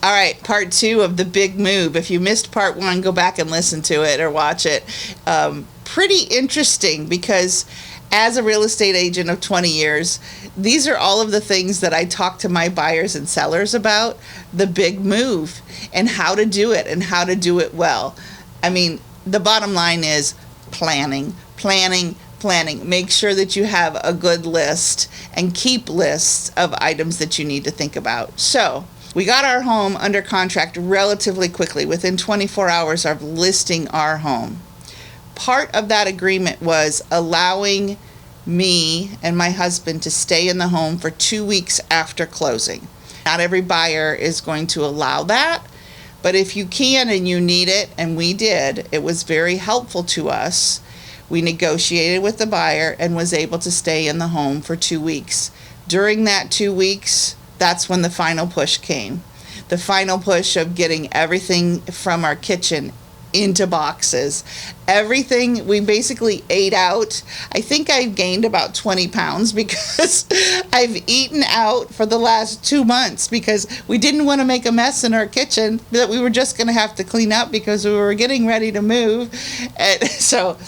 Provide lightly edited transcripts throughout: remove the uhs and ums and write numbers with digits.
All right, part 2 of the big move. If you missed part 1, go back and listen to it or watch it. Pretty interesting because as a real estate agent of 20 years, these are all of the things that I talk to my buyers and sellers about, the big move and how to do it and how to do it well. I mean, the bottom line is planning. Make sure that you have a good list and keep lists of items that you need to think about. So, we got our home under contract relatively quickly, within 24 hours of listing our home. Part of that agreement was allowing me and my husband to stay in the home for 2 weeks after closing. Not every buyer is going to allow that, but if you can and you need it, and we did, it was very helpful to us. We negotiated with the buyer and was able to stay in the home for 2 weeks. During that 2 weeks, that's when the final push came. The final push of getting everything from our kitchen into boxes. Everything, we basically ate out. I think I've gained about 20 pounds because I've eaten out for the last 2 months because we didn't want to make a mess in our kitchen that we were just going to have to clean up because we were getting ready to move. And so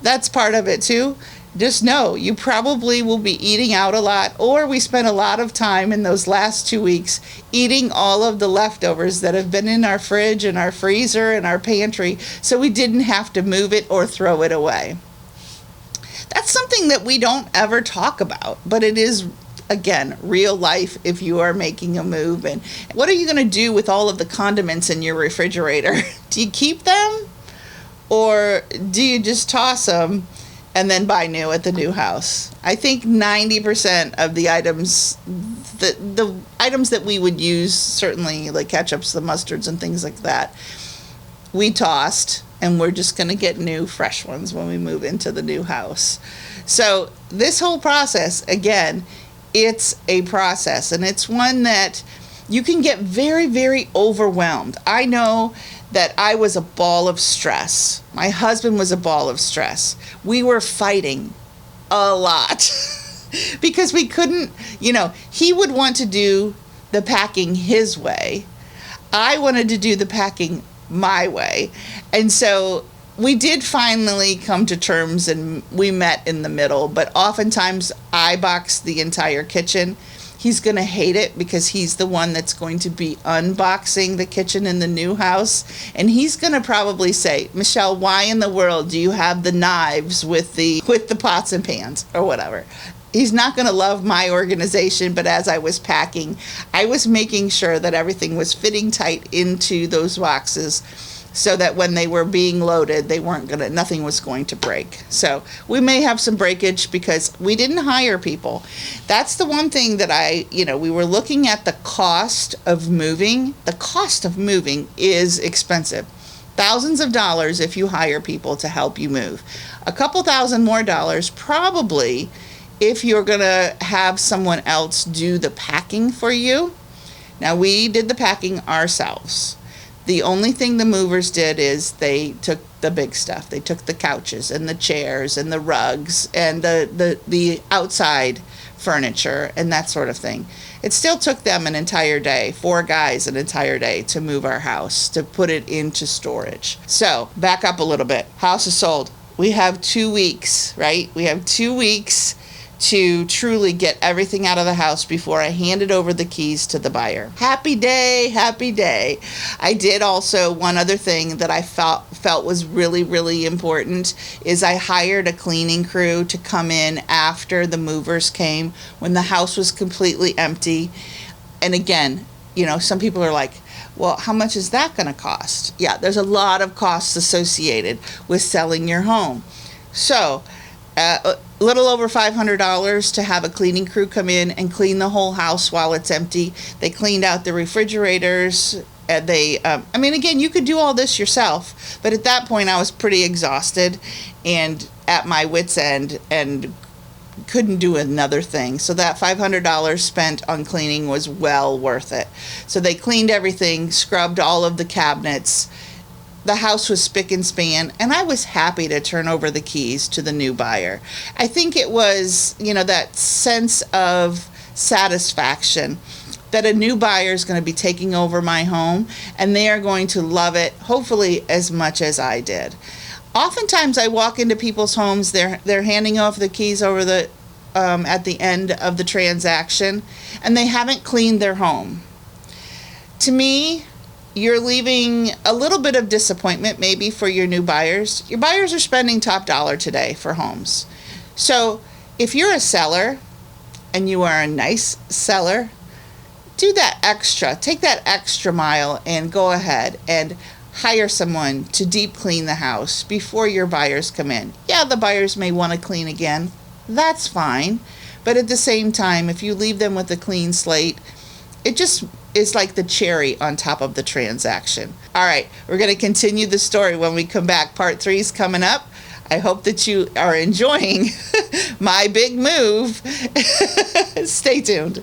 that's part of it too. Just know you probably will be eating out a lot, or we spent a lot of time in those last 2 weeks eating all of the leftovers that have been in our fridge and our freezer and our pantry, so we didn't have to move it or throw it away. That's something that we don't ever talk about, but it is, again, real life if you are making a move. And what are you going to do with all of the condiments in your refrigerator? Do you keep them, or do you just toss them and then buy new at the new house? I think 90% of the items that we would use, certainly like ketchups, the mustards and things like that, we tossed, and we're just going to get new fresh ones when we move into the new house. So this whole process, again, it's a process, and it's one that you can get very, very overwhelmed. I know that I was a ball of stress. My husband was a ball of stress. We were fighting a lot because we couldn't, he would want to do the packing his way. I wanted to do the packing my way. And so we did finally come to terms, and we met in the middle, but oftentimes I boxed the entire kitchen. He's going to hate it because he's the one that's going to be unboxing the kitchen in the new house. And he's going to probably say, Michelle, why in the world do you have the knives with the pots and pans or whatever? He's not going to love my organization, but as I was packing, I was making sure that everything was fitting tight into those boxes so that when they were being loaded, nothing was going to break. So we may have some breakage because we didn't hire people. That's the one thing that we were looking at the cost of moving. The cost of moving is expensive. Thousands of dollars if you hire people to help you move. A couple $1,000 more probably if you're going to have someone else do the packing for you. Now, we did the packing ourselves. The only thing the movers did is they took the big stuff. They took the couches and the chairs and the rugs and the outside furniture and that sort of thing. It still took them an entire day, 4 guys an entire day, to move our house, to put it into storage. So, back up a little bit. House is sold. We have 2 weeks, right? We have 2 weeks to truly get everything out of the house before I handed over the keys to the buyer. Happy day, happy day. I did also, one other thing that I felt was really, really important is I hired a cleaning crew to come in after the movers came when the house was completely empty. And again, some people are like, well, how much is that going to cost? Yeah, there's a lot of costs associated with selling your home. So, a little over $500 to have a cleaning crew come in and clean the whole house while it's empty. They cleaned out the refrigerators. And again, you could do all this yourself, but at that point I was pretty exhausted and at my wit's end and couldn't do another thing. So that $500 spent on cleaning was well worth it. So they cleaned everything, scrubbed all of the cabinets. The house was spick and span, and I was happy to turn over the keys to the new buyer. I think it was, that sense of satisfaction that a new buyer is going to be taking over my home, and they are going to love it, hopefully as much as I did. Oftentimes I walk into people's homes, they're handing off the keys over the at the end of the transaction, and they haven't cleaned their home. To me, you're leaving a little bit of disappointment maybe for your new buyers. Your buyers are spending top dollar today for homes. So if you're a seller and you are a nice seller, do that extra, take that extra mile and go ahead and hire someone to deep clean the house before your buyers come in. Yeah, the buyers may want to clean again. That's fine. But at the same time, if you leave them with a clean slate, it just is like the cherry on top of the transaction. All right, we're going to continue the story when we come back. Part 3 is coming up. I hope that you are enjoying my big move. Stay tuned.